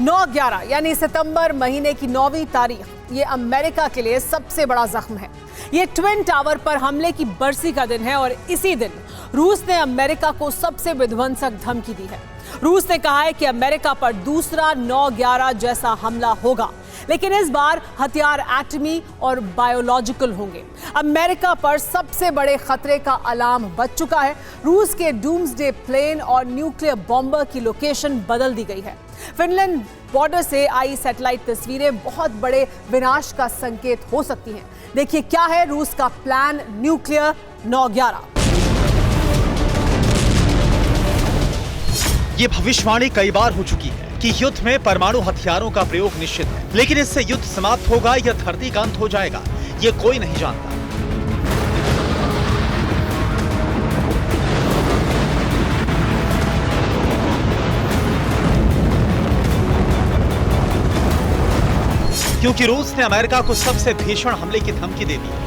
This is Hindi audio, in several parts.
9/11 यानी सितंबर महीने की 9वीं तारीख ये अमेरिका के लिए सबसे बड़ा जख्म है। ये ट्विन टावर पर हमले की बरसी का दिन है और इसी दिन रूस ने अमेरिका को सबसे विध्वंसक धमकी दी है। रूस ने कहा है कि अमेरिका पर दूसरा 9/11 जैसा हमला होगा, लेकिन इस बार हथियार एटमी और बायोलॉजिकल होंगे। अमेरिका पर सबसे बड़े खतरे का अलार्म बज चुका है। रूस के डूम्सडे प्लेन और न्यूक्लियर बॉम्बर की लोकेशन बदल दी गई है। फिनलैंड बॉर्डर से आई सैटेलाइट तस्वीरें बहुत बड़े विनाश का संकेत हो सकती हैं। देखिए क्या है रूस का प्लान न्यूक्लियर 9/11। ये भविष्यवाणी कई बार हो चुकी है कि युद्ध में परमाणु हथियारों का प्रयोग निश्चित है, लेकिन इससे युद्ध समाप्त होगा या धरती का अंत हो जाएगा, ये कोई नहीं जानता। क्योंकि रूस ने अमेरिका को सबसे भीषण हमले की धमकी दे दी है।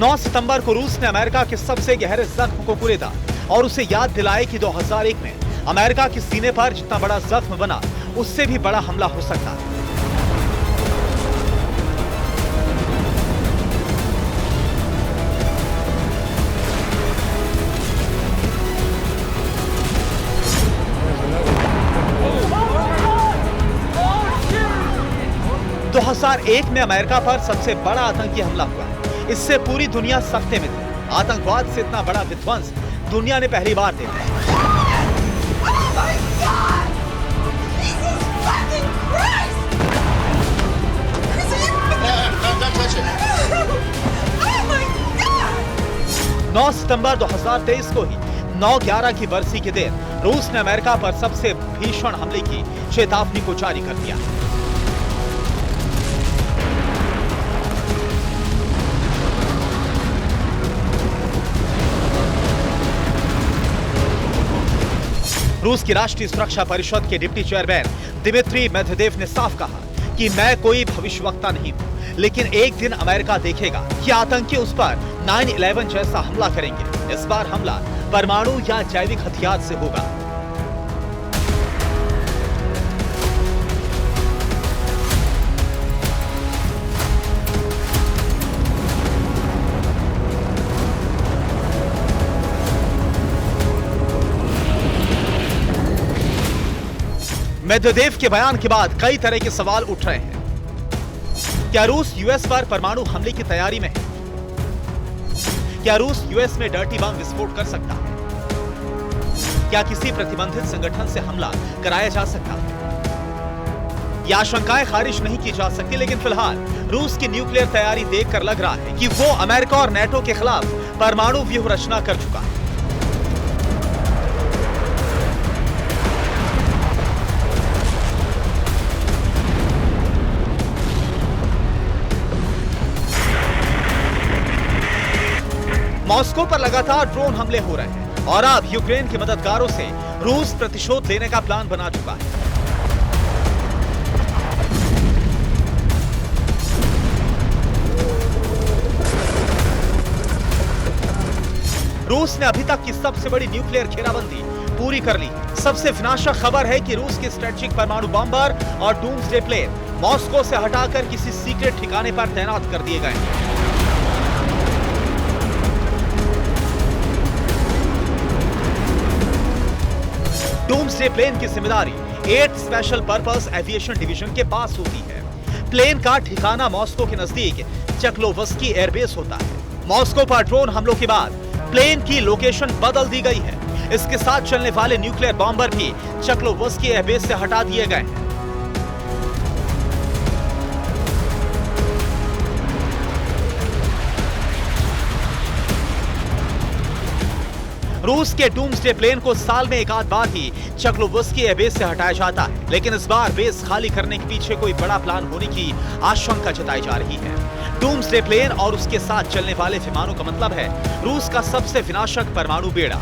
9 सितंबर को रूस ने अमेरिका के सबसे गहरे जख्म को कुरेदा और उसे याद दिलाए कि 2001 में अमेरिका के सीने पर जितना बड़ा जख्म बना, उससे भी बड़ा हमला हो सकता है। तो 2001 में अमेरिका पर सबसे बड़ा आतंकी हमला हुआ। इससे पूरी दुनिया सख्ते में थी। आतंकवाद से इतना बड़ा विध्वंस दुनिया ने पहली बार देखा। नौ सितंबर 2023 को ही 9/11 की बरसी के दिन रूस ने अमेरिका पर सबसे भीषण हमले की चेतावनी को जारी कर दिया। रूस की राष्ट्रीय सुरक्षा परिषद के डिप्टी चेयरमैन दिमित्री मेदवेदेव ने साफ कहा कि मैं कोई भविष्यवक्ता नहीं हूं, लेकिन एक दिन अमेरिका देखेगा कि आतंकी उस पर 9/11 जैसा हमला करेंगे। इस बार हमला परमाणु या जैविक हथियार से होगा। मेदवेदेव के बयान के बाद कई तरह के सवाल उठ रहे हैं। क्या रूस यूएस पर परमाणु हमले की तैयारी में है? क्या रूस यूएस में डर्टी बम विस्फोट कर सकता है? क्या किसी प्रतिबंधित संगठन से हमला कराया जा सकता है? ये आशंकाएं खारिज नहीं की जा सकती, लेकिन फिलहाल रूस की न्यूक्लियर तैयारी देखकर लग रहा है कि वो अमेरिका और नेटो के खिलाफ परमाणु व्यूह रचना कर चुका है। मॉस्को पर लगातार ड्रोन हमले हो रहे हैं और अब यूक्रेन के मददगारों से रूस प्रतिशोध लेने का प्लान बना चुका है। रूस ने अभी तक की सबसे बड़ी न्यूक्लियर घेराबंदी पूरी कर ली। सबसे विनाशक खबर है कि रूस के स्ट्रेटेजिक परमाणु बॉम्बर और डूम्सडे प्लेन मॉस्को से हटाकर किसी सीक्रेट ठिकाने पर तैनात कर दिए गए हैं। डूम्सडे प्लेन की जिम्मेदारी 8 स्पेशल पर्पस एविएशन डिवीजन के पास होती है। प्लेन का ठिकाना मॉस्को के नजदीक चक्लोवस्की एयरबेस होता है। मॉस्को पर ड्रोन हमलों के बाद प्लेन की लोकेशन बदल दी गई है। इसके साथ चलने वाले न्यूक्लियर बॉम्बर भी चक्लोवस्की एयरबेस से हटा दिए गए हैं। रूस के डूम्सडे प्लेन को साल में एक आध बार ही चक्लोवस्की एयरबेस से हटाया जाता है, लेकिन इस बार बेस खाली करने के पीछे कोई बड़ा प्लान होने की आशंका जताई जा रही है। डूम्सडे प्लेन और उसके साथ चलने वाले विमानों का मतलब है रूस का सबसे विनाशक परमाणु बेड़ा।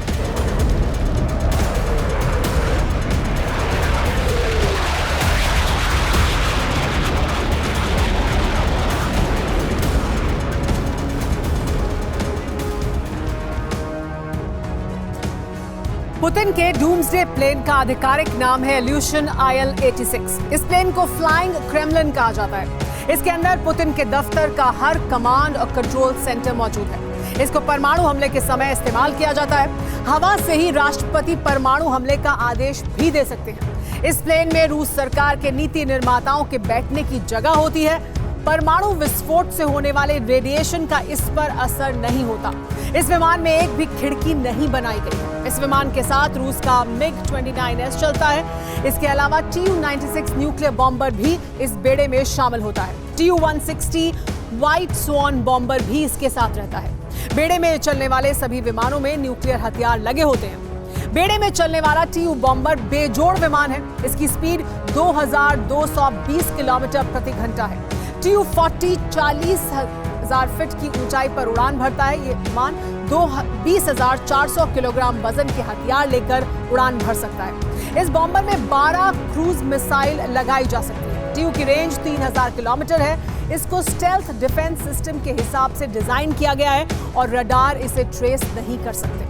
पुतिन के डूम्सडे प्लेन का आधिकारिक नाम है इल्यूशन IL-86। इस प्लेन को फ्लाइंग क्रेमलिन कहा जाता है। इसके अंदर पुतिन के दफ्तर का हर कमांड और कंट्रोल सेंटर मौजूद है। इसको परमाणु हमले के समय इस्तेमाल किया जाता है। हवा से ही राष्ट्रपति परमाणु हमले का आदेश भी दे सकते हैं। इस प्लेन में रूस सरकार के नीति निर्माताओं के बैठने की जगह होती है। परमाणु विस्फोट से होने वाले रेडिएशन का इस पर असर नहीं होता। इस विमान में एक भी खिड़की नहीं बनाई गई। इस विमान के साथ रूस का MiG-29S चलता है। इसके अलावा Tu-96 न्यूक्लियर बॉम्बर भी इस बेड़े में शामिल होता है। Tu-160 व्हाइट स्वॉन बॉम्बर भी इसके साथ रहता है। बेड़े में चलने वाले सभी विमानों में न्यूक्लियर हथियार लगे होते हैं। बेड़े में चलने वाला TU बॉम्बर बेजोड़ विमान है। इसकी स्पीड 2220 किलोमीटर प्रति घंटा है। Tu-40 40,000 फीट की ऊंचाई पर उड़ान भरता है। ये विमान 20,400 किलोग्राम वजन के हथियार लेकर उड़ान भर सकता है। इस बॉम्बर में 12 क्रूज मिसाइल लगाई जा सकती है। TU की रेंज 3000 किलोमीटर है। इसको स्टेल्थ डिफेंस सिस्टम के हिसाब से डिजाइन किया गया है और रडार इसे ट्रेस नहीं कर सकते।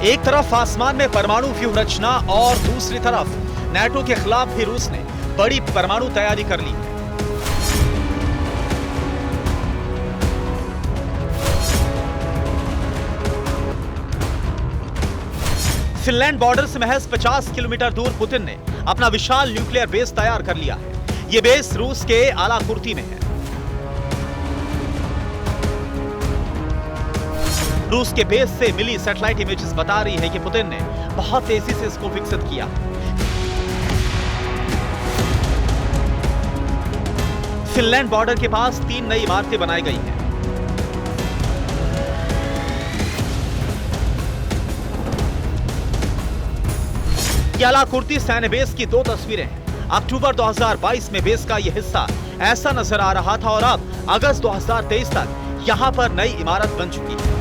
एक तरफ आसमान में परमाणु व्यूह रचना और दूसरी तरफ नाटो के खिलाफ भी रूस ने बड़ी परमाणु तैयारी कर ली है। फिनलैंड बॉर्डर से महज 50 किलोमीटर दूर पुतिन ने अपना विशाल न्यूक्लियर बेस तैयार कर लिया है। यह बेस रूस के आलाकुर्ती में है। रूस के बेस से मिली सैटेलाइट इमेजेस बता रही है कि पुतिन ने बहुत तेजी से इसको विकसित किया। फिनलैंड बॉर्डर के पास 3 नई इमारतें बनाई गई हैं। आलाकुर्ती सैन्य बेस की 2 तस्वीरें हैं। अक्टूबर 2022 में बेस का यह हिस्सा ऐसा नजर आ रहा था और अब अगस्त 2023 तक यहां पर नई इमारत बन चुकी है।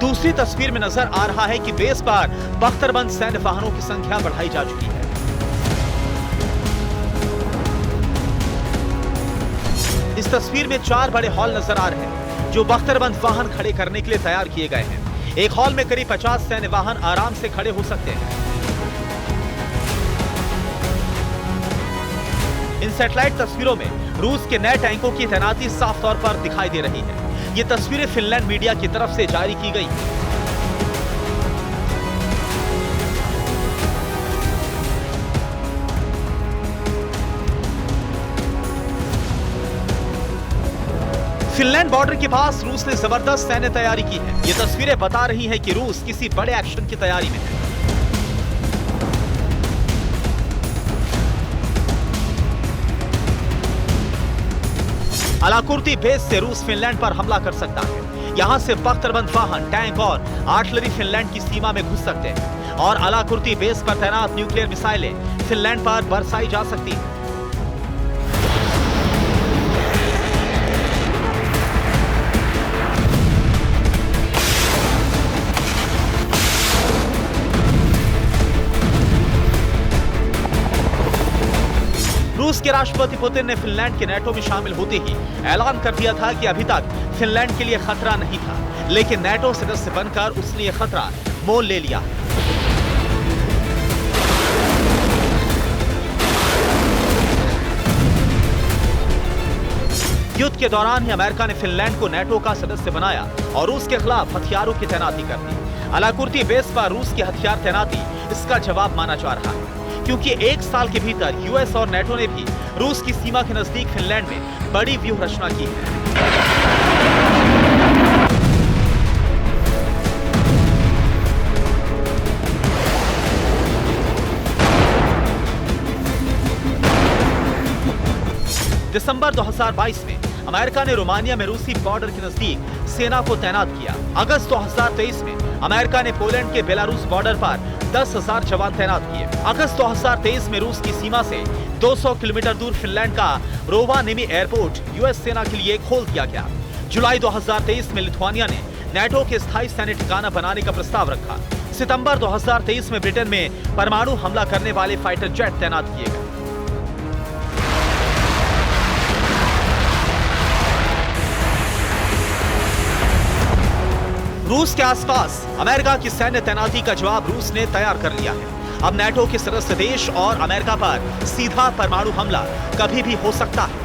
दूसरी तस्वीर में नजर आ रहा है कि बेस पर बख्तरबंद सैन्य वाहनों की संख्या बढ़ाई जा चुकी है। इस तस्वीर में 4 बड़े हॉल नजर आ रहे हैं जो बख्तरबंद वाहन खड़े करने के लिए तैयार किए गए हैं। एक हॉल में करीब 50 सैन्य वाहन आराम से खड़े हो सकते हैं। इन सैटेलाइट तस्वीरों में रूस के नए टैंकों की तैनाती साफ तौर पर दिखाई दे रही है। ये तस्वीरें फिनलैंड मीडिया की तरफ से जारी की गई। फिनलैंड बॉर्डर के पास रूस ने जबरदस्त सैन्य तैयारी की है। ये तस्वीरें बता रही हैं कि रूस किसी बड़े एक्शन की तैयारी में है। आलाकुर्ती बेस से रूस फिनलैंड पर हमला कर सकता है। यहां से बख्तरबंद वाहन, टैंक और आर्टिलरी फिनलैंड की सीमा में घुस सकते हैं और आलाकुर्ती बेस पर तैनात न्यूक्लियर मिसाइलें फिनलैंड पर बरसाई जा सकती हैं। रूस के राष्ट्रपति पुतिन ने फिनलैंड के नाटो में शामिल होते ही ऐलान कर दिया था कि अभी तक फिनलैंड के लिए खतरा नहीं था, लेकिन नाटो सदस्य बनकर उसने यह खतरा मोल ले लिया। युद्ध के दौरान ही अमेरिका ने फिनलैंड को नाटो का सदस्य बनाया और रूस के खिलाफ हथियारों की तैनाती कर दी। आलाकुर्ती बेस पर रूस की हथियार तैनाती इसका जवाब माना जा रहा है, क्योंकि 1 साल के भीतर यूएस और नाटो ने भी रूस की सीमा के नजदीक फिनलैंड में बड़ी व्यूह रचना की है। दिसंबर 2022 में अमेरिका ने रोमानिया में रूसी बॉर्डर के नजदीक सेना को तैनात किया। अगस्त 2023 में अमेरिका ने पोलैंड के बेलारूस बॉर्डर पर 10,000 जवान तैनात किए। अगस्त 2023 में रूस की सीमा से 200 किलोमीटर दूर फिनलैंड का रोवानिमी एयरपोर्ट यूएस सेना के लिए खोल दिया गया। जुलाई 2023 में लिथुआनिया ने नाटो के स्थायी सैन्य ठिकाना बनाने का प्रस्ताव रखा। सितंबर 2023 में ब्रिटेन में परमाणु हमला करने वाले फाइटर जेट तैनात किए गए। रूस के आसपास अमेरिका की सैन्य तैनाती का जवाब रूस ने तैयार कर लिया है। अब नाटो के सदस्य देश और अमेरिका पर सीधा परमाणु हमला कभी भी हो सकता है।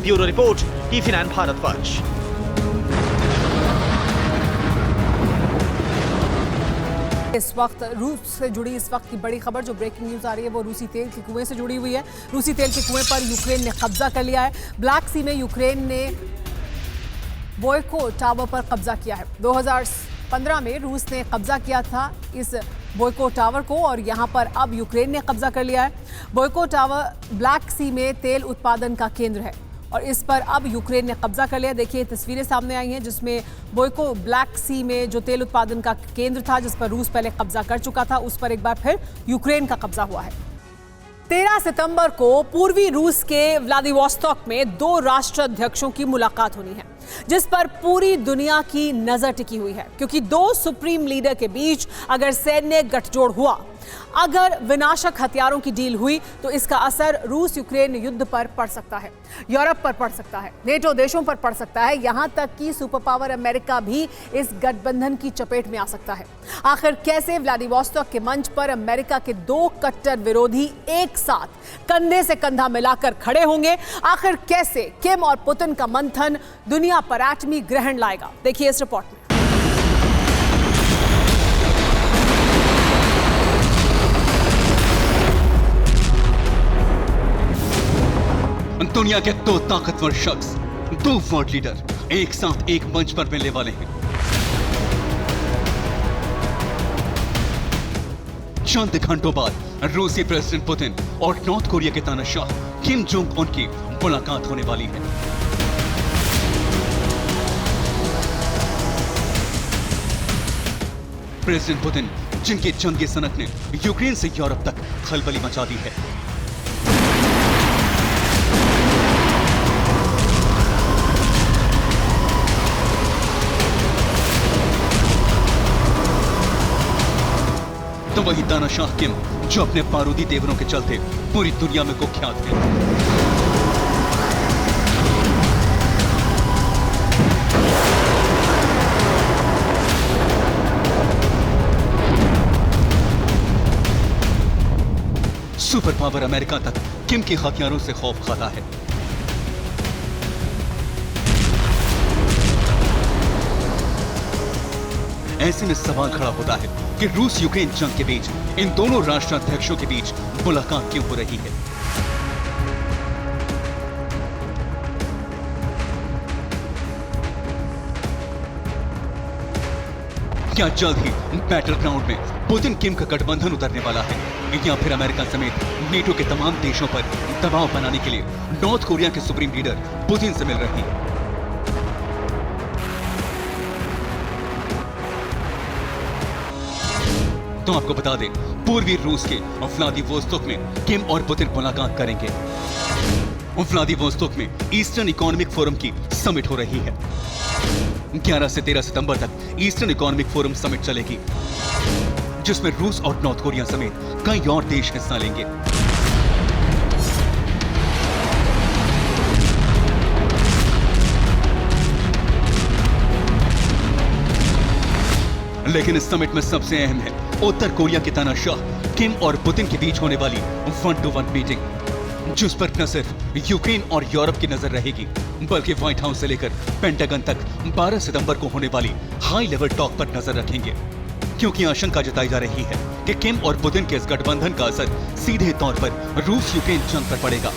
Bureau report, TV9 Bharatvarsh. इस वक्त रूस से जुड़ी इस वक्त की बड़ी खबर जो ब्रेकिंग न्यूज आ रही है वो रूसी तेल के कुएं से जुड़ी हुई है। रूसी तेल के कुएं पर यूक्रेन ने कब्जा कर लिया है। ब्लैक सी में यूक्रेन ने बोयको टावर पर कब्जा किया है। 2015 में रूस ने कब्जा किया था इस बोयको टावर को और यहां पर अब यूक्रेन ने कब्जा कर लिया है। बोयको टावर ब्लैक सी में तेल उत्पादन का केंद्र है और इस पर अब यूक्रेन ने कब्जा कर लिया। देखिए तस्वीरें सामने आई हैं जिसमें बोयको ब्लैक सी में जो तेल उत्पादन का केंद्र था जिस पर रूस पहले कब्जा कर चुका था उस पर एक बार फिर यूक्रेन का कब्जा हुआ है। 13 सितंबर को पूर्वी रूस के व्लादिवोस्तोक में 2 राष्ट्राध्यक्षों की मुलाकात होनी है जिस पर पूरी दुनिया की नजर टिकी हुई है क्योंकि 2 सुप्रीम लीडर के बीच अगर सैन्य गठजोड़ हुआ, अगर विनाशक हथियारों की डील हुई तो इसका असर रूस यूक्रेन युद्ध पर पड़ सकता है, यूरोप पर पड़ सकता है, नेटो देशों पर पड़ सकता है, यहां तक कि सुपर पावर अमेरिका भी इस गठबंधन की चपेट में आ सकता है। आखिर कैसे व्लादिवोस्तोक के मंच पर अमेरिका के 2 कट्टर विरोधी एक साथ कंधे से कंधा मिलाकर खड़े होंगे? आखिर कैसे किम और पुतिन का मंथन दुनिया पर एटमी ग्रहण लाएगा? देखिए इस रिपोर्ट में। दुनिया के 2 ताकतवर शख्स, 2 वर्ल्ड लीडर एक साथ एक मंच पर मिलने वाले हैं। चंद घंटों बाद रूसी प्रेसिडेंट पुतिन और नॉर्थ कोरिया के तानाशाह किम जोंग उन की मुलाकात होने वाली है। प्रेसिडेंट पुतिन जिनकी जंगी सनक ने यूक्रेन से यूरोप तक खलबली मचा दी है। तो वही तानाशाह किम जो अपने बारूदी तेवरों के चलते पूरी दुनिया में कुख्यात है। सुपर पावर अमेरिका तक किम के हथियारों से खौफ खाता है। ऐसे में सवाल खड़ा होता है कि रूस यूक्रेन जंग के बीच इन दोनों राष्ट्राध्यक्षों के बीच मुलाकात क्यों हो रही है? क्या जल्द ही बैटल ग्राउंड में पुतिन किम का गठबंधन उतरने वाला है या फिर अमेरिका समेत नेटो के तमाम देशों पर दबाव बनाने के लिए नॉर्थ कोरिया के सुप्रीम लीडर पुतिन से मिल रही है? तो आपको बता दें, पूर्वी रूस के व्लादिवोस्तोक में किम और पुतिन मुलाकात करेंगे। व्लादिवोस्तोक में ईस्टर्न इकोनॉमिक फोरम की समिट हो रही है। 11 से 13 सितंबर तक ईस्टर्न इकोनॉमिक फोरम समिट चलेगी जिसमें रूस और नॉर्थ कोरिया समेत कई और देश हिस्सा लेंगे। लेकिन इस समिट में सबसे अहम है उत्तर कोरिया के तानाशाह किम और पुतिन के बीच होने वाली 1-to-1 मीटिंग, जिस पर न सिर्फ यूक्रेन और यूरोप की नजर रहेगी बल्कि व्हाइट हाउस से लेकर पेंटागन तक 12 सितंबर को होने वाली हाई लेवल टॉक पर नजर रखेंगे, क्योंकि आशंका जताई जा रही है कि किम और पुतिन के इस गठबंधन का असर सीधे तौर पर रूस यूक्रेन जंग पर पड़ेगा।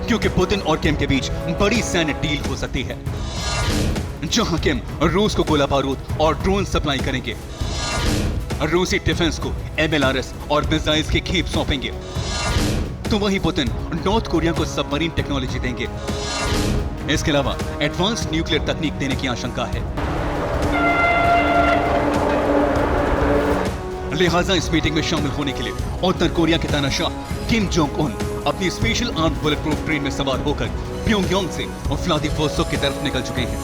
क्योंकि पुतिन और किम के बीच बड़ी सैन्य डील हो सकती है, जहां किम रूस को गोला बारूद और ड्रोन सप्लाई करेंगे, रूसी डिफेंस को MLRS और मिसाइल्स की खेप सौंपेंगे, तो वहीं पुतिन नॉर्थ कोरिया को सबमरीन टेक्नोलॉजी देंगे। इसके अलावा एडवांस्ड न्यूक्लियर तकनीक देने की आशंका है। लिहाजा इस मीटिंग में शामिल होने के लिए उत्तर कोरिया के तानाशाह किम जोंग उन अपनी special arm bullet proof train में सवार होकर प्योंगयांग से व्लादिवोस्तोक की तरफ निकल चुके हैं।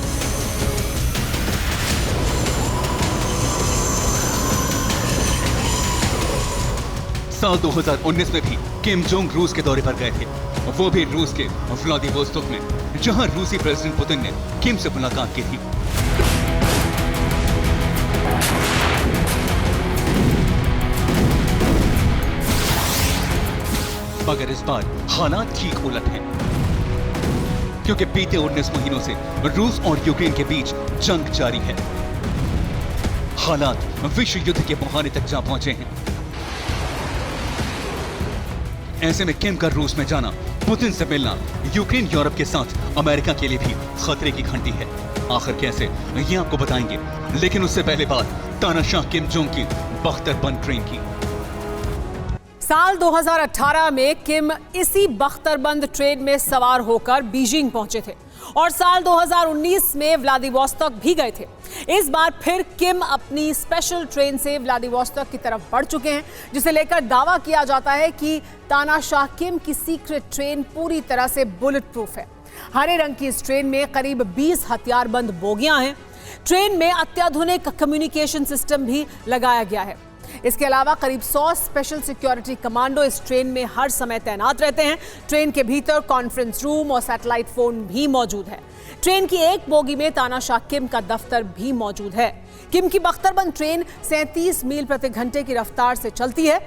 साल 2019 में भी किम जोंग रूस के दौरे पर गए थे, वो भी रूस के व्लादिवोस्तोक में, जहां रूसी प्रेसिडेंट पुतिन ने किम से मुलाकात की थी। मगर इस बार हालात ठीक उलट हैं, क्योंकि बीते 19 महीनों से रूस और यूक्रेन के बीच जंग जारी है। हालात विश्व युद्ध के मुहाने तक जा पहुंचे हैं। ऐसे में किम का रूस में जाना, पुतिन से मिलना, यूक्रेन यूरोप के साथ अमेरिका के लिए भी खतरे की घंटी है। आखिर कैसे, ये आपको बताएंगे, लेकिन उससे पहले बात तानाशाह किम जोंग की बख्तरबंद ट्रेन की। साल 2018 में किम इसी बख्तरबंद ट्रेन में सवार होकर बीजिंग पहुंचे थे और साल 2019 में व्लादिवोस्तोक भी गए थे। इस बार फिर किम अपनी स्पेशल ट्रेन से व्लादिवोस्तोक की तरफ बढ़ चुके हैं, जिसे लेकर दावा किया जाता है कि तानाशाह किम की सीक्रेट ट्रेन पूरी तरह से बुलेट प्रूफ है। हरे रंग की इस ट्रेन में करीब 20 हथियारबंद बोगियां हैं। ट्रेन में अत्याधुनिक कम्युनिकेशन सिस्टम भी लगाया गया है। इसके अलावा करीब 100 स्पेशल सिक्योरिटी कमांडो इस ट्रेन में हर समय तैनात रहते हैं। ट्रेन के भीतर कॉन्फ्रेंस रूम और सैटेलाइट फोन भी मौजूद है। ट्रेन की एक बोगी में तानाशाह किम का दफ्तर भी मौजूद है। किम की बख्तरबंद ट्रेन 37 मील प्रति घंटे की रफ्तार से चलती है।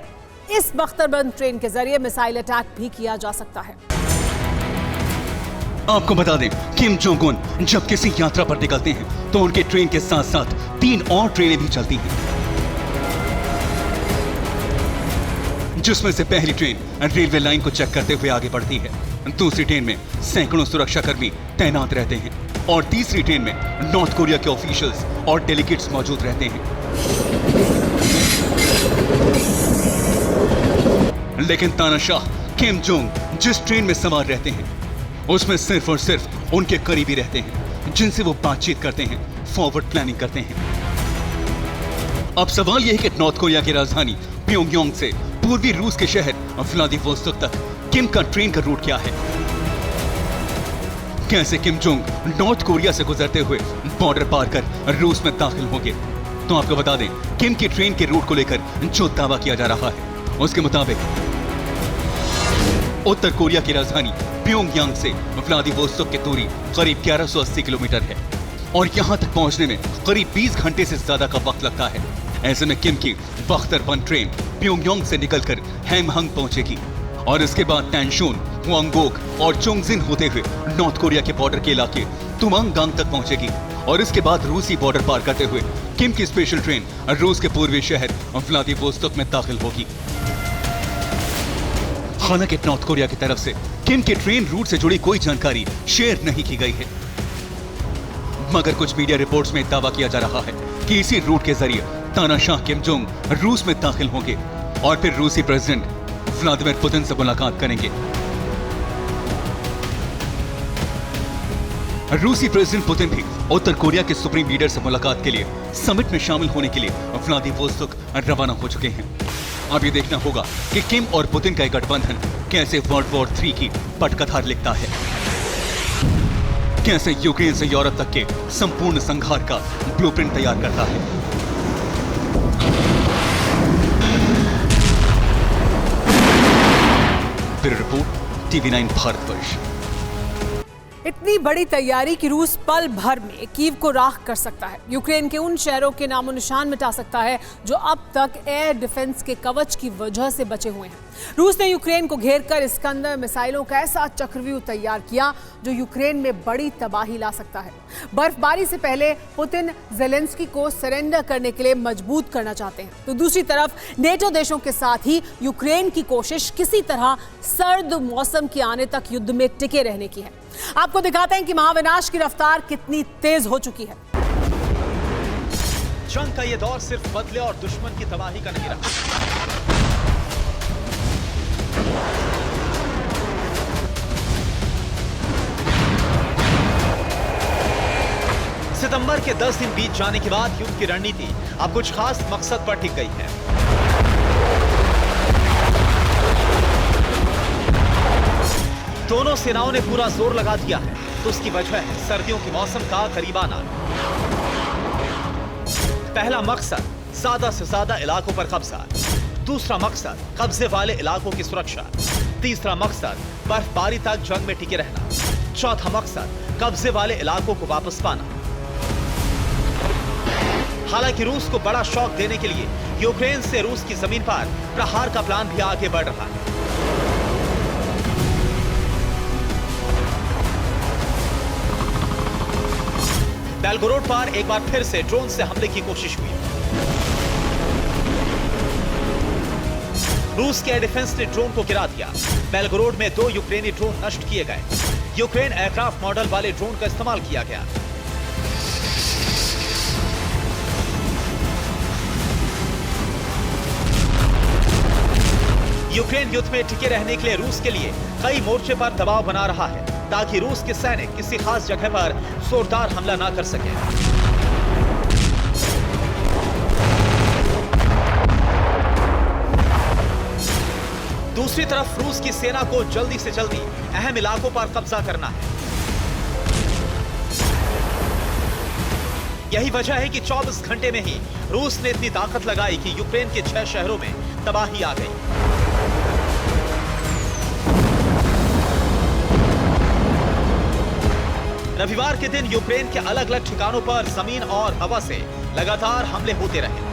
इस बख्तरबंद ट्रेन के जरिए मिसाइल अटैक भी किया जा सकता है। आपको बता दें, किम जोंग उन जब किसी यात्रा पर निकलते हैं तो उनके ट्रेन के साथ साथ 3 और ट्रेनें भी चलती हैं, जिसमें से पहली ट्रेन रेलवे लाइन को चेक करते हुए आगे बढ़ती है, दूसरी ट्रेन में सैकड़ों सुरक्षाकर्मी तैनात रहते हैं और तीसरी ट्रेन में नॉर्थ कोरिया के ऑफिशियल्स और डेलीगेट्स मौजूद रहते हैं। लेकिन तानाशाह किम जोंग जिस ट्रेन में सवार रहते हैं उसमें सिर्फ और सिर्फ उनके करीबी रहते हैं, जिनसे वो बातचीत करते हैं, फॉरवर्ड प्लानिंग करते हैं। अब सवाल यह है कि नॉर्थ कोरिया की राजधानी प्योंगयांग से पूर्वी रूस के शहर व्लादिवोस्तोक तक किम का ट्रेन का रूट क्या है? कैसे किम जोंग नॉर्थ कोरिया से गुजरते हुए बॉर्डर पार कर रूस में दाखिल होंगे? तो आपको बता दें, किम की ट्रेन के रूट को लेकर जो दावा किया जा रहा है उसके मुताबिक उत्तर कोरिया की राजधानी प्योंगयांग से व्लादिवोस्तोक की दूरी करीब 1180 किलोमीटर है और यहां तक पहुंचने में करीब 20 घंटे से ज्यादा का वक्त लगता है। ऐसे में किम की बख्तरबंद ट्रेन प्योंगयांग से निकलकर हैमहंग पहुंचेगी और इसके बाद टैनशून, हुआंगोक और चोंगजिन होते हुए नॉर्थ कोरिया के बॉर्डर के इलाके तुमांगांग तक पहुंचेगी और इसके बाद रूसी बॉर्डर पार करते हुए किम की स्पेशल ट्रेन रूस के पूर्वी शहर व्लादिवोस्तोक में दाखिल होगी। हालांकि नॉर्थ कोरिया की तरफ से किम के ट्रेन रूट से जुड़ी कोई जानकारी शेयर नहीं की गई है, मगर कुछ मीडिया रिपोर्ट्स में दावा किया जा रहा है कि इसी रूट के जरिए तानाशाह किम जोंग रूस में दाखिल होंगे और फिर रूसी प्रेसिडेंट व्लादिमीर पुतिन से मुलाकात करेंगे। रूसी प्रेसिडेंट पुतिन भी उत्तर कोरिया के सुप्रीम लीडर से मुलाकात के लिए समिट में शामिल होने के लिए व्लादिवोस्तोक रवाना हो चुके हैं। अब ये देखना होगा कि किम और पुतिन का गठबंधन कैसे वर्ल्ड वॉर 3 की पटकथार लिखता है, कैसे यूक्रेन से यूरोप तक के संपूर्ण संघार का ब्लूप्रिंट तैयार करता है। Bureau report, TV9 Bharatvarsh. इतनी बड़ी तैयारी कि रूस पल भर में कीव को राख कर सकता है, यूक्रेन के उन शहरों के नामो निशान मिटा सकता है जो अब तक एयर डिफेंस के कवच की वजह से बचे हुए हैं। रूस ने यूक्रेन को घेरकर इस्कंदर मिसाइलों का ऐसा चक्रव्यूह तैयार किया जो यूक्रेन में बड़ी तबाही ला सकता है। बर्फबारी से पहले पुतिन ज़ेलेंस्की को सरेंडर करने के लिए मजबूत करना चाहते हैं, तो दूसरी तरफ नेटो देशों के साथ ही यूक्रेन की कोशिश किसी तरह सर्द मौसम के आने तक युद्ध में टिके रहने की है। आपको दिखाते हैं कि महाविनाश की रफ्तार कितनी तेज हो चुकी है। जंग का ये दौर सिर्फ बदले और दुश्मन की तबाही का नहीं रहा। सितंबर के 10 दिन बीत जाने के बाद युद्ध की रणनीति अब कुछ खास मकसद पर टिक गई है। दोनों सेनाओं ने पूरा जोर लगा दिया है, तो उसकी वजह है सर्दियों के मौसम का करीब आना। पहला मकसद ज्यादा से ज्यादा इलाकों पर कब्जा, दूसरा मकसद कब्जे वाले इलाकों की सुरक्षा, तीसरा मकसद बर्फबारी तक जंग में टिके रहना, चौथा मकसद कब्जे वाले इलाकों को वापस पाना। हालांकि रूस को बड़ा शॉक देने के लिए यूक्रेन से रूस की जमीन पर प्रहार का प्लान भी आगे बढ़ रहा है। बेलगोरोड पर एक बार फिर से ड्रोन से हमले की कोशिश हुई। रूस के एयर डिफेंस ने ड्रोन को गिरा दिया। बेलगोरोड में 2 यूक्रेनी ड्रोन नष्ट किए गए। यूक्रेन एयरक्राफ्ट मॉडल वाले ड्रोन का इस्तेमाल किया गया। यूक्रेन युद्ध में टिके रहने के लिए रूस के लिए कई मोर्चे पर दबाव बना रहा है, ताकि रूस के सैनिक किसी खास जगह पर जोरदार हमला ना कर सके। दूसरी तरफ रूस की सेना को जल्दी से जल्दी अहम इलाकों पर कब्जा करना है। यही वजह है कि 24 घंटे में ही रूस ने इतनी ताकत लगाई कि यूक्रेन के 6 शहरों में तबाही आ गई। रविवार के दिन यूक्रेन के अलग अलग ठिकानों पर जमीन और हवा से लगातार हमले होते रहे।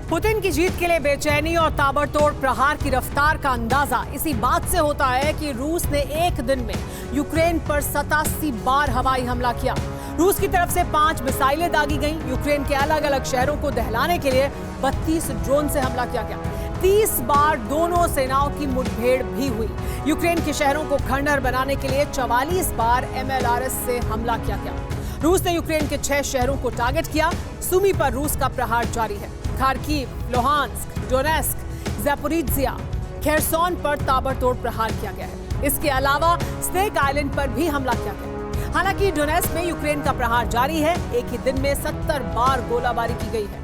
पुतिन की जीत के लिए बेचैनी और ताबड़तोड़ प्रहार की रफ्तार का अंदाजा इसी बात से होता है कि रूस ने एक दिन में यूक्रेन पर 87 बार हवाई हमला किया। रूस की तरफ से 5 मिसाइलें दागी गईं। यूक्रेन के अलग अलग शहरों को दहलाने के लिए 32 ड्रोन से हमला किया गया। 30 बार दोनों सेनाओं की मुठभेड़ भी हुई। यूक्रेन के शहरों को खंडहर बनाने के लिए 44 बार MLRS से हमला किया गया। रूस ने यूक्रेन के 6 शहरों को टारगेट किया। सुमी पर रूस का प्रहार जारी है। खार्किव, लोहांस्क, डोनेस्क, ज़ैपोरिज़िया, खेरसोन पर ताबड़तोड़ प्रहार किया गया है। इसके अलावा स्नेक आइलैंड पर भी हमला किया गया। हालांकि डोनेस्क में यूक्रेन का प्रहार जारी है। एक ही दिन में 70 बार गोलाबारी की गई है।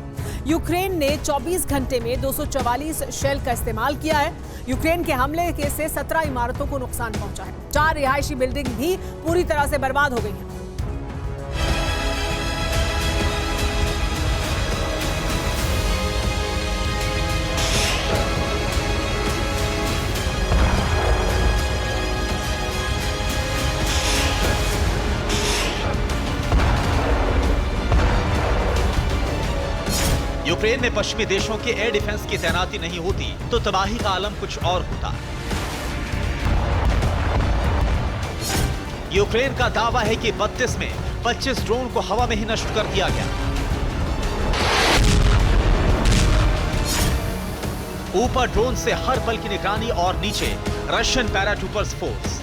यूक्रेन ने 24 घंटे में 244 शेल का इस्तेमाल किया है। यूक्रेन के हमले से 17 इमारतों को नुकसान पहुंचा है। 4 रिहायशी बिल्डिंग भी पूरी तरह से बर्बाद हो गई हैं। यूक्रेन में पश्चिमी देशों के एयर डिफेंस की तैनाती नहीं होती तो तबाही का आलम कुछ और होता। यूक्रेन का दावा है कि 32 में 25 ड्रोन को हवा में ही नष्ट कर दिया गया। ऊपर ड्रोन से हर पल की निगरानी और नीचे रशियन पैराट्रूपर्स फोर्स।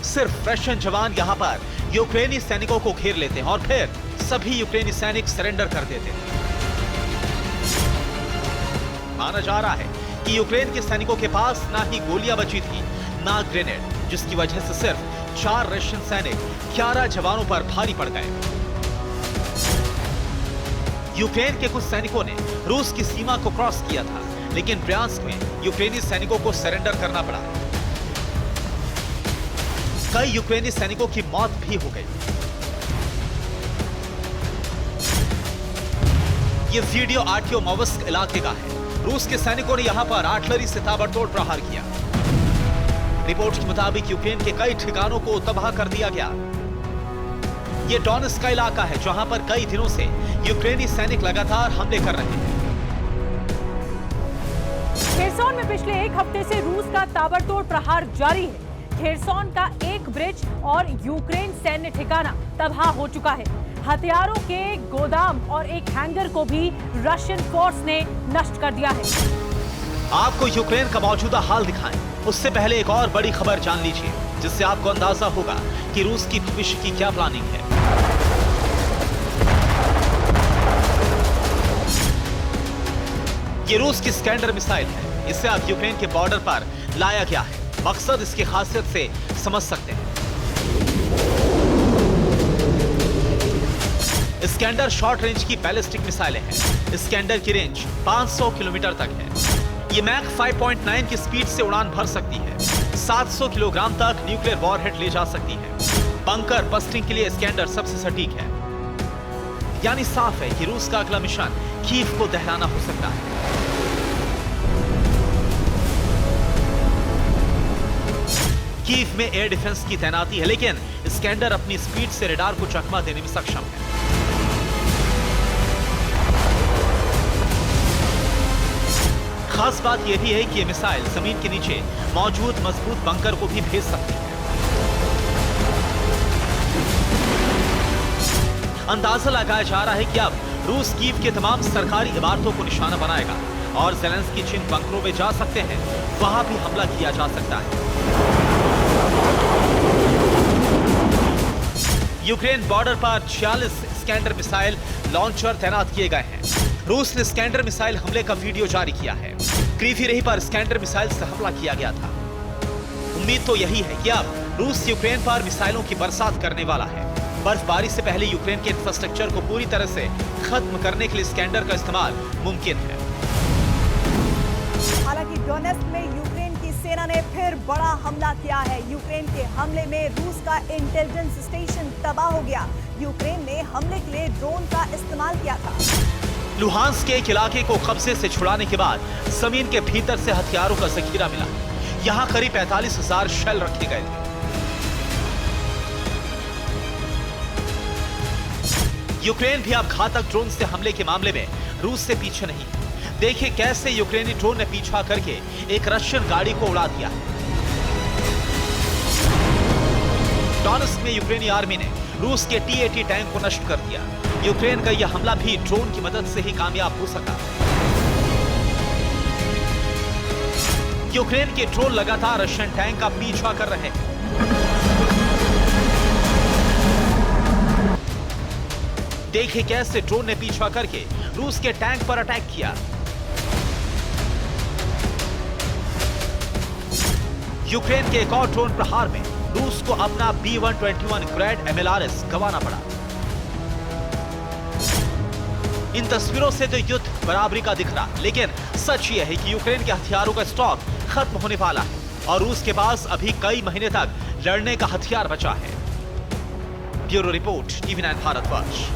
सिर्फ रशियन जवान यहां पर यूक्रेनी सैनिकों को घेर लेते हैं और फिर सभी यूक्रेनी सैनिक सरेंडर कर देते हैं। माना जा रहा है कि यूक्रेन के सैनिकों के पास ना ही गोलियां बची थी ना ग्रेनेड, जिसकी वजह से सिर्फ 4 रशियन सैनिक 11 जवानों पर भारी पड़ गए। यूक्रेन के कुछ सैनिकों ने रूस की सीमा को क्रॉस किया था, लेकिन ब्रियांस्क में यूक्रेनी सैनिकों को सरेंडर करना पड़ा। कई यूक्रेनी सैनिकों की मौत भी हो गई। ये वीडियो आर्टियो मोवस्क इलाके का है। रूस के सैनिकों ने यहां पर आर्टिलरी से ताबड़तोड़ प्रहार किया। रिपोर्ट के मुताबिक यूक्रेन के कई ठिकानों को तबाह कर दिया गया। ये डोनेस्क का इलाका है जहां पर कई दिनों से यूक्रेनी सैनिक लगातार हमले कर रहे हैं। खेरसोन में पिछले एक हफ्ते से रूस का ताबड़तोड़ प्रहार जारी है। खेरसोन का एक ब्रिज और यूक्रेन सैन्य ठिकाना तबाह हो चुका है। हथियारों के गोदाम और एक हैंगर को भी रशियन फोर्स ने नष्ट कर दिया है। आपको यूक्रेन का मौजूदा हाल दिखाएं, उससे पहले एक और बड़ी खबर जान लीजिए, जिससे आपको अंदाजा होगा कि रूस की भविष्य की क्या प्लानिंग है। ये रूस की स्कैंडर मिसाइल है। इसे अब यूक्रेन के बॉर्डर पर लाया गया है। मकसद इसकी खासियत से समझ सकते हैं। इस्कैंडर शॉर्ट रेंज की बैलिस्टिक मिसाइलें हैं। इस्कैंडर की रेंज 500 किलोमीटर तक है। ये मैक 5.9 की स्पीड से उड़ान भर सकती है। 700 किलोग्राम तक न्यूक्लियर वॉरहेड ले जा सकती है। बंकर बस्टिंग के लिए इस्कैंडर सबसे सटीक है। यानी साफ है कि रूस का अगला मिशन कीव को दहराना हो सकता है। कीव में एयर डिफेंस की तैनाती है, लेकिन इस्कैंडर अपनी स्पीड से रडार को चकमा देने में सक्षम है। खास बात यह भी है कि यह मिसाइल जमीन के नीचे मौजूद मजबूत बंकर को भी भेज सकती है। अंदाजा लगाया जा रहा है कि अब रूस कीव के तमाम सरकारी इमारतों को निशाना बनाएगा और ज़ेलेंस्की जिन बंकरों में जा सकते हैं वहां भी हमला किया जा सकता है। यूक्रेन बॉर्डर पर 46 इस्कैंडर मिसाइल लॉन्चर तैनात किए गए हैं। रूस ने इस्कैंडर मिसाइल हमले का वीडियो जारी किया है। क्रीवी रही पर इस्कैंडर मिसाइल से हमला किया गया था। उम्मीद तो यही है कि अब रूस यूक्रेन पर मिसाइलों की बरसात करने वाला है। बर्फबारी से पहले यूक्रेन के इंफ्रास्ट्रक्चर को पूरी तरह से खत्म करने के लिए इस्कैंडर का इस्तेमाल मुमकिन है। हालांकि डोनेस्क में यूक्रेन की सेना ने फिर बड़ा हमला किया है। यूक्रेन के हमले में रूस का इंटेलिजेंस स्टेशन तबाह हो गया। यूक्रेन ने हमले के लिए ड्रोन का इस्तेमाल किया था। लुहांस्क के एक इलाके को कब्जे से छुड़ाने के बाद जमीन के भीतर से हथियारों का जखीरा मिला। यहां करीब 45,000 शेल रखे गए थे। यूक्रेन भी अब घातक ड्रोन से हमले के मामले में रूस से पीछे नहीं है। देखिए कैसे यूक्रेनी ड्रोन ने पीछा करके एक रशियन गाड़ी को उड़ा दिया। डोनेस्क में यूक्रेनी आर्मी ने रूस के T-80 टैंक को नष्ट कर दिया। यूक्रेन का यह हमला भी ड्रोन की मदद से ही कामयाब हो सका। यूक्रेन के ड्रोन लगातार रशियन टैंक का पीछा कर रहे हैं। देखिए कैसे ड्रोन ने पीछा करके रूस के टैंक पर अटैक किया। यूक्रेन के एक और ड्रोन प्रहार में रूस को अपना B-121 ग्रैड MLRS गंवाना पड़ा। इन तस्वीरों से तो युद्ध बराबरी का दिख रहा, लेकिन सच ये है कि यूक्रेन के हथियारों का स्टॉक खत्म होने वाला है और रूस के पास अभी कई महीने तक लड़ने का हथियार बचा है। Bureau report, TV9 Bharatvarsh.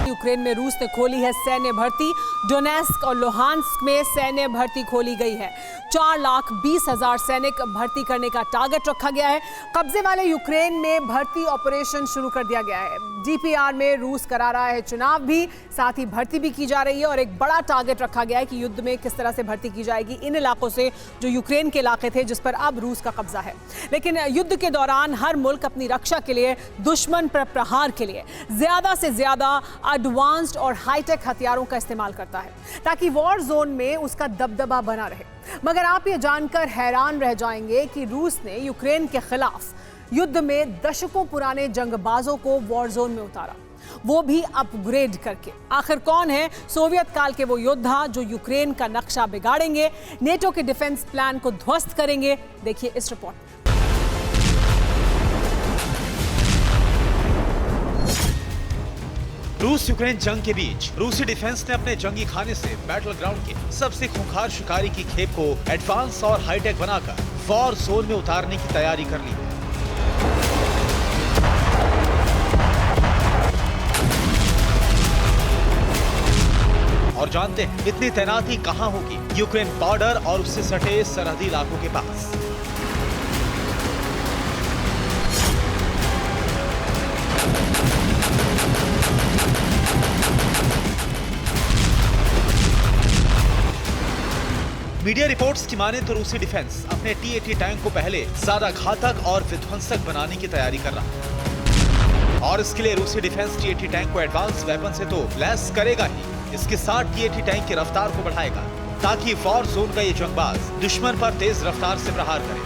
Ukraine में रूस ने खोली है सैन्य भर्ती। डोनेस्क और लुहांस्क में सैन्य भर्ती खोली गई है। 4,20,000 सैनिक भर्ती करने का टारगेट रखा गया है। कब्जे वाले यूक्रेन में भर्ती ऑपरेशन शुरू कर दिया गया है। DPR में रूस करा रहा है चुनाव भी, साथ ही भर्ती भी की जा रही है और एक बड़ा टारगेट रखा गया है कि युद्ध में किस तरह से भर्ती की जाएगी इन इलाकों से जो यूक्रेन के इलाके थे जिस पर अब रूस का कब्जा है। लेकिन युद्ध के दौरान हर मुल्क अपनी रक्षा के लिए, दुश्मन पर प्रहार के लिए ज्यादा से ज्यादा एडवांस्ड और हाईटेक हथियारों का इस्तेमाल करता है ताकि वॉर जोन में उसका दबदबा बना रहे। मगर आप ये जानकर हैरान रह जाएंगे कि रूस ने यूक्रेन के खिलाफ युद्ध में दशकों पुराने जंगबाजों को वॉर जोन में उतारा, वो भी अपग्रेड करके। आखिर कौन है सोवियत काल के वो योद्धा जो यूक्रेन का नक्शा बिगाड़ेंगे, नेटो के डिफेंस प्लान को ध्वस्त करेंगे? देखिए इस रिपोर्ट में। रूस यूक्रेन जंग के बीच रूसी डिफेंस ने अपने जंगी खाने से बैटल ग्राउंड के सबसे खूंखार शिकारी की खेप को एडवांस और हाईटेक बनाकर वॉर जोन में उतारने की तैयारी कर ली है। और जानते हैं इतनी तैनाती कहां होगी? यूक्रेन बॉर्डर और उससे सटे सरहदी इलाकों के पास। मीडिया रिपोर्ट्स की माने तो रूसी डिफेंस अपने T-80 टैंक को पहले ज्यादा घातक और विध्वंसक बनाने की तैयारी कर रहा है और इसके लिए रूसी डिफेंस T-80 टैंक को एडवांस वेपन से तो लैस करेगा ही, इसके साथ T-80 टैंक की रफ्तार को बढ़ाएगा ताकि वॉर जोन का ये जंगबाज दुश्मन पर तेज रफ्तार से प्रहार करे।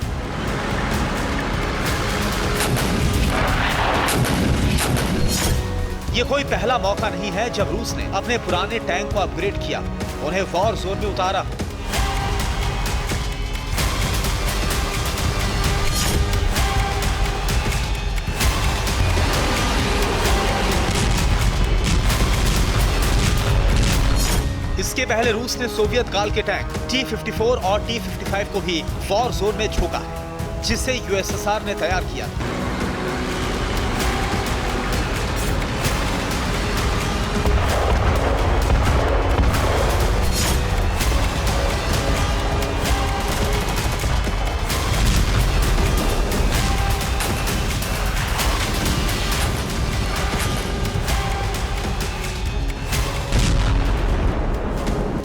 ये कोई पहला मौका नहीं है जब रूस ने अपने पुराने टैंक को अपग्रेड किया, उन्हें वॉर जोन में उतारा। इसके पहले रूस ने सोवियत काल के टैंक T-54 और T-55 को भी वॉर जोन में झोंका है, जिसे यूएसएसआर ने तैयार किया था।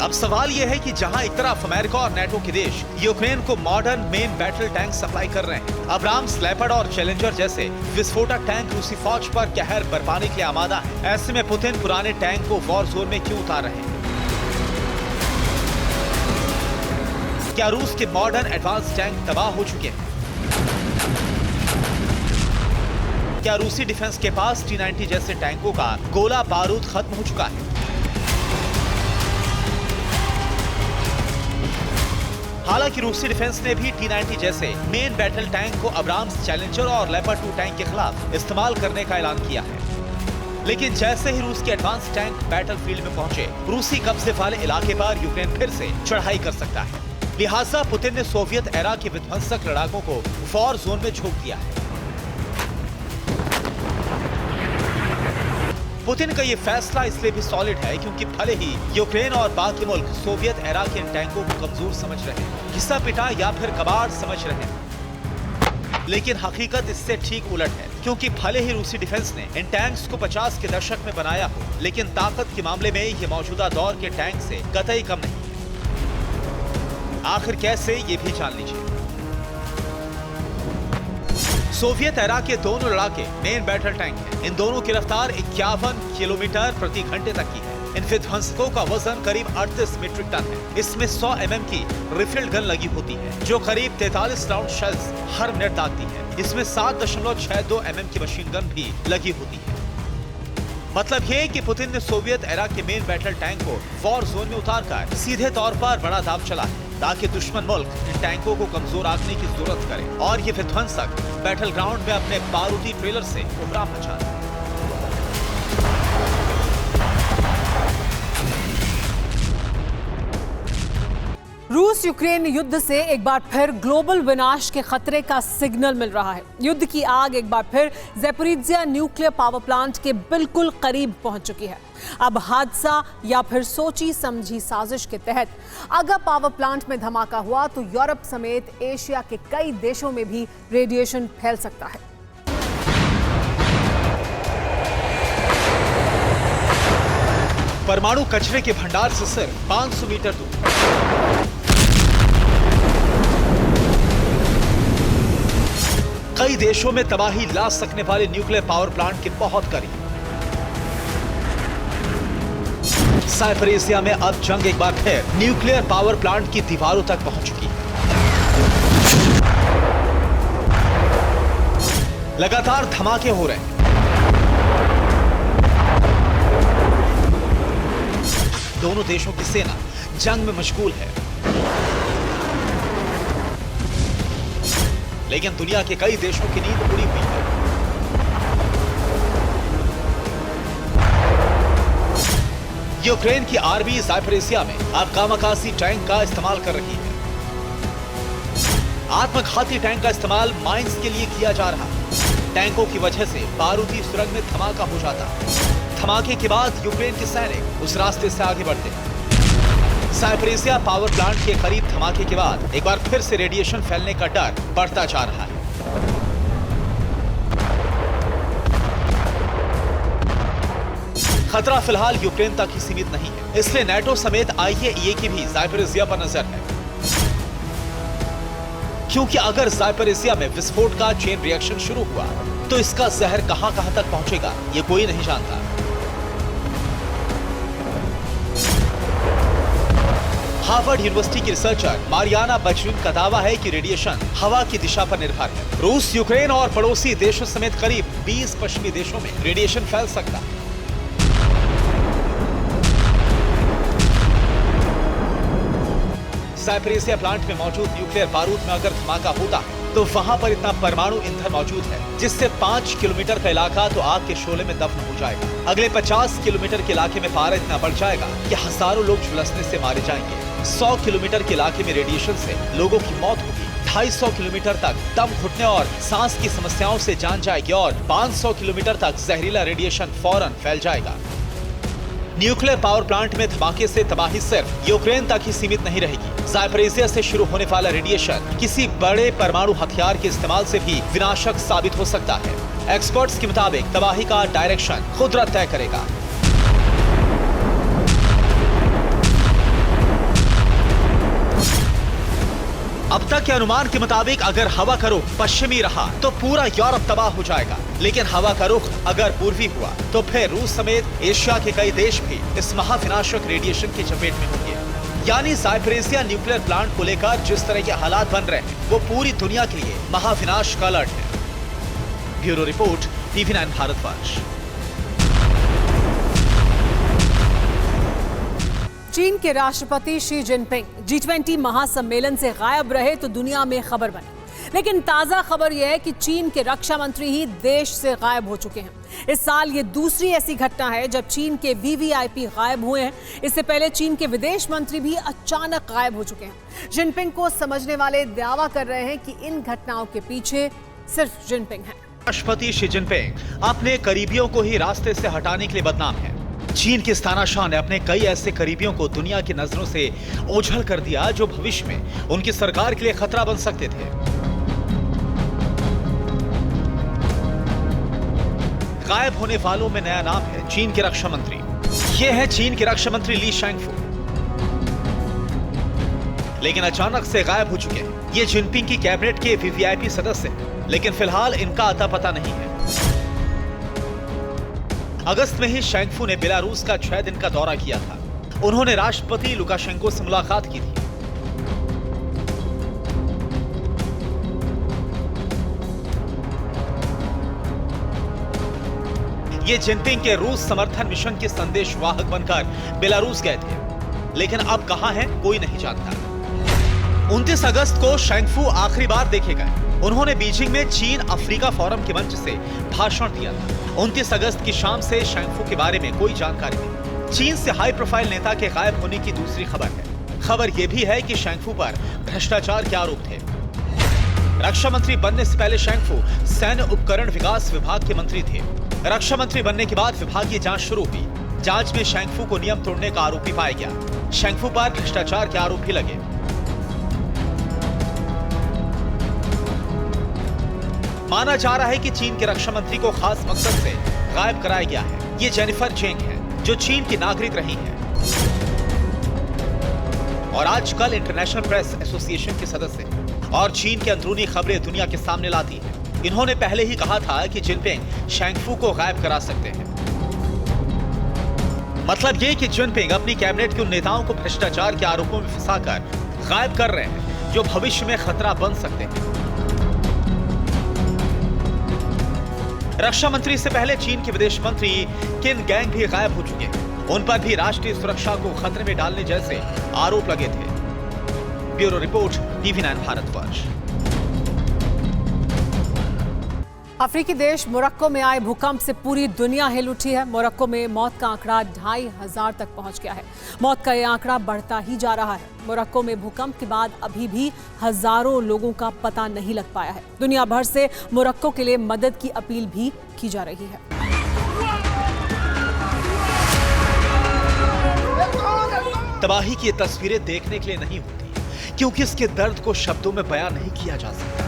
अब सवाल यह है कि जहां एक तरफ अमेरिका और नेटो के देश यूक्रेन को modern main battle tank supply कर रहे हैं, अब्राम्स, लेपर्ड और चैलेंजर जैसे विस्फोटक टैंक रूसी फौज पर कहर बरपाने के लिए आमादा है, ऐसे में पुतिन पुराने टैंक को वॉर जोन में क्यों उतार रहे हैं? क्या रूस के मॉडर्न एडवांस टैंक तबाह हो चुके हैं? क्या रूसी डिफेंस के पास T-90 जैसे टैंकों का गोला बारूद खत्म हो चुका है? हालांकि रूसी डिफेंस ने भी T-90 जैसे मेन बैटल टैंक को अब्राम्स, चैलेंजर और लेपर्ड 2 टैंक के खिलाफ इस्तेमाल करने का ऐलान किया है। लेकिन जैसे ही रूस के एडवांस टैंक बैटलफील्ड में पहुंचे, रूसी कब्जे वाले इलाके पर यूक्रेन फिर से चढ़ाई कर सकता है। लिहाजा पुतिन ने सोवियत एरा के विध्वंसक लड़ाकों को वॉर जोन में झोंक दिया है। पुतिन का ये फैसला इसलिए भी सॉलिड है क्योंकि भले ही यूक्रेन और बाकी मुल्क सोवियत एरा के इन टैंकों को कमजोर समझ रहे हैं, घिसा पिटा या फिर कबाड़ समझ रहे हैं, लेकिन हकीकत इससे ठीक उलट है। क्योंकि भले ही रूसी डिफेंस ने इन टैंक्स को 50 के दशक में बनाया हो, लेकिन ताकत के मामले में ये मौजूदा दौर के टैंक से कतई कम नहीं है। आखिर कैसे, ये भी जान लीजिए। सोवियत एरा के दोनों लड़ाके मेन बैटल टैंक हैं। इन दोनों की रफ्तार 51 किलोमीटर प्रति घंटे तक की है। इन विध्वंसकों का वजन करीब 38 मीट्रिक टन है। इसमें 100 mm की रिफिल्ड गन लगी होती है, जो करीब 43 राउंड शेल्स हर मिनट दागती है। इसमें 7.62 mm की मशीन गन भी लगी होती है। मतलब ये कि पुतिन ने सोवियत एरा के मेन बैटल टैंक को वॉर जोन में उतारकर सीधे तौर पर बड़ा दांव चला है, ताकि दुश्मन मुल्क इन टैंकों को कमजोर आंकने की जरूरत करे और ये विध्वंसक बैटल ग्राउंड में अपने बारूदी ट्रेलर से उमराम मचा दें। रूस यूक्रेन युद्ध से एक बार फिर ग्लोबल विनाश के खतरे का सिग्नल मिल रहा है। युद्ध की आग एक बार फिर ज़ैपोरिज़िया न्यूक्लियर पावर प्लांट के बिल्कुल करीब पहुंच चुकी है। अब हादसा या फिर सोची समझी साजिश के तहत अगर पावर प्लांट में धमाका हुआ तो यूरोप समेत एशिया के कई देशों में भी रेडिएशन फैल सकता है। परमाणु कचरे के भंडार से सिर्फ 500 मीटर दूर कई देशों में तबाही ला सकने वाले न्यूक्लियर पावर प्लांट के बहुत करीब ज़ैपोरिज़िया में अब जंग एक बार फिर न्यूक्लियर पावर प्लांट की दीवारों तक पहुंच चुकी है। लगातार धमाके हो रहे हैं। दोनों देशों की सेना जंग में मशगूल है, लेकिन दुनिया के कई देशों की नींद उड़ी हुई है। यूक्रेन की आर्मी ज़ैपोरिज़िया में अब कामाकाजी टैंक का इस्तेमाल कर रही है। आत्मघाती टैंक का इस्तेमाल माइंस के लिए किया जा रहा है। टैंकों की वजह से बारूदी सुरंग में धमाका हो जाता। धमाके के बाद यूक्रेन के सैनिक उस रास्ते से आगे बढ़ते। ज़ैपोरिज़िया पावर प्लांट के करीब धमाके के बाद एक बार फिर से रेडिएशन फैलने का डर बढ़ता जा रहा है। खतरा फिलहाल यूक्रेन तक ही सीमित नहीं है, इसलिए नेटो समेत IAEA की भी ज़ैपोरिज़िया पर नजर है। क्योंकि अगर ज़ैपोरिज़िया में विस्फोट का चेन रिएक्शन शुरू हुआ तो इसका जहर कहां तक पहुंचेगा, ये कोई नहीं जानता। हार्वर्ड यूनिवर्सिटी की रिसर्चर मारियाना बचरिन का दावा है कि रेडिएशन हवा की दिशा पर निर्भर है। रूस, यूक्रेन और पड़ोसी देशों समेत करीब 20 पश्चिमी देशों में रेडिएशन फैल सकता है। ज़ैपोरिज़िया प्लांट में मौजूद न्यूक्लियर बारूद में अगर धमाका होता है तो वहां पर इतना परमाणु ईंधन मौजूद है जिससे 5 किलोमीटर का इलाका तो आग के शोले में दफन हो जाएगा। अगले 50 किलोमीटर के इलाके में पारा इतना बढ़ जाएगा कि हजारों लोग झुलसने से मारे जाएंगे। 100 किलोमीटर के इलाके में रेडिएशन से लोगों की मौत होगी। 250 किलोमीटर तक दम घुटने और सांस की समस्याओं से जान जाएगी और 500 किलोमीटर तक जहरीला रेडिएशन फौरन फैल जाएगा। न्यूक्लियर पावर प्लांट में धमाके से तबाही सिर्फ यूक्रेन तक ही सीमित नहीं रहेगी। ज़ापोरिज़िया से शुरू होने वाला रेडिएशन किसी बड़े परमाणु हथियार के इस्तेमाल से भी विनाशक साबित हो सकता है। एक्सपर्ट्स के मुताबिक तबाही का डायरेक्शन कुदरत तय करेगा। अब तक के अनुमान के मुताबिक अगर हवा का रुख पश्चिमी रहा तो पूरा यूरोप तबाह हो जाएगा, लेकिन हवा का रुख अगर पूर्वी हुआ तो फिर रूस समेत एशिया के कई देश भी इस महाविनाशक रेडिएशन की चपेट में होंगे। यानी ज़ापोरिज़िया न्यूक्लियर प्लांट को लेकर जिस तरह के हालात बन रहे हैं वो पूरी दुनिया के लिए महाविनाश का अलर्ट है। Bureau report, TV9 Bharatvarsh. चीन के राष्ट्रपति शी जिनपिंग G20 महासम्मेलन से गायब रहे तो दुनिया में खबर बनी, लेकिन ताजा खबर यह है कि चीन के रक्षा मंत्री ही देश से गायब हो चुके हैं। इस साल ये दूसरी ऐसी घटना है जब चीन के VVIP गायब हुए हैं। इससे पहले चीन के विदेश मंत्री भी अचानक गायब हो चुके हैं। जिनपिंग को समझने वाले दावा कर रहे हैं कि इन घटनाओं के पीछे सिर्फ जिनपिंग है। राष्ट्रपति शी जिनपिंग अपने करीबियों को ही रास्ते से हटाने के लिए बदनाम है। चीन के तानाशाह ने अपने कई ऐसे करीबियों को दुनिया की नजरों से ओझल कर दिया जो भविष्य में उनकी सरकार के लिए खतरा बन सकते थे। गायब होने वालों में नया नाम है चीन के रक्षा मंत्री। ये है चीन के रक्षा मंत्री ली शैंगफू, लेकिन अचानक से गायब हो चुके हैं। ये जिनपिंग की कैबिनेट के VVIP सदस्य हैं, लेकिन फिलहाल इनका अता पता नहीं है। अगस्त में ही शैंगफू ने बेलारूस का 6 दिन का दौरा किया था। उन्होंने राष्ट्रपति लुकाशेंको से मुलाकात की थी। ये जिनपिंग के रूस समर्थन मिशन के संदेशवाहक बनकर बेलारूस गए थे, लेकिन अब कहां हैं कोई नहीं जानता। 29 अगस्त को शैंगफू आखिरी बार देखे गए। उन्होंने बीजिंग में चीन अफ्रीका फोरम के मंच से भाषण दिया था। 29 अगस्त की शाम से शैंगफू के बारे में कोई जानकारी नहीं। चीन से हाई प्रोफाइल नेता के गायब होने की दूसरी खबर है। खबर यह भी है कि शैंगफू पर भ्रष्टाचार के आरोप थे। रक्षा मंत्री बनने से पहले शैंगफू सैन्य उपकरण विकास विभाग के मंत्री थे। रक्षा मंत्री बनने के बाद विभागीय जांच शुरू हुई। जांच में शैंगफू को नियम तोड़ने का आरोपी पाया गया। शैंगफू पर भ्रष्टाचार के आरोप भी लगे। माना जा रहा है कि चीन के रक्षा मंत्री को खास मकसद से गायब कराया गया है। ये जेनिफर चेंग है जो चीन की नागरिक रही है और आजकल इंटरनेशनल प्रेस एसोसिएशन के सदस्य हैं और चीन की अंदरूनी खबरें दुनिया के सामने लाती हैं। इन्होंने पहले ही कहा था कि जिनपिंग शैंगफू को गायब करा सकते हैं। मतलब ये कि जिनपिंग अपनी कैबिनेट के उन नेताओं को भ्रष्टाचार के आरोपों में फंसाकर गायब कर रहे हैं जो भविष्य में खतरा बन सकते हैं। रक्षा मंत्री से पहले चीन के विदेश मंत्री किन गैंग भी गायब हो चुके हैं। उन पर भी राष्ट्रीय सुरक्षा को खतरे में डालने जैसे आरोप लगे थे। Bureau report, TV9 Bharatvarsh. अफ्रीकी देश मोरक्को में आए भूकंप से पूरी दुनिया हिल उठी है। मोरक्को में मौत का आंकड़ा 2500 तक पहुंच गया है। मौत का यह आंकड़ा बढ़ता ही जा रहा है। मोरक्को में भूकंप के बाद अभी भी हजारों लोगों का पता नहीं लग पाया है। दुनिया भर से मोरक्को के लिए मदद की अपील भी की जा रही है। तबाही की तस्वीरें देखने के लिए नहीं होती, क्योंकि इसके दर्द को शब्दों में बयां नहीं किया जा सकता।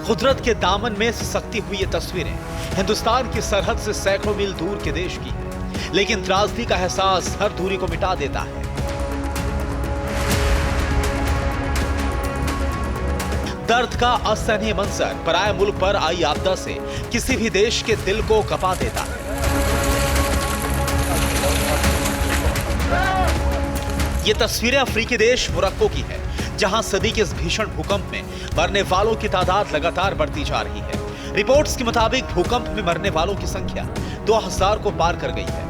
कुदरत के दामन में सिसकती हुई ये तस्वीरें हिंदुस्तान की सरहद से सैकड़ों मील दूर के देश की है, लेकिन त्रासदी का एहसास हर दूरी को मिटा देता है। दर्द का असहनीय मंजर पराये मुल्क पर आई आपदा से किसी भी देश के दिल को कपा देता है। ये तस्वीरें अफ्रीकी देश मोरक्को की है, जहां सदी के इस भीषण भूकंप में मरने वालों की तादाद लगातार बढ़ती जा रही है। रिपोर्ट्स के मुताबिक भूकंप में मरने वालों की संख्या 2000 को पार कर गई है।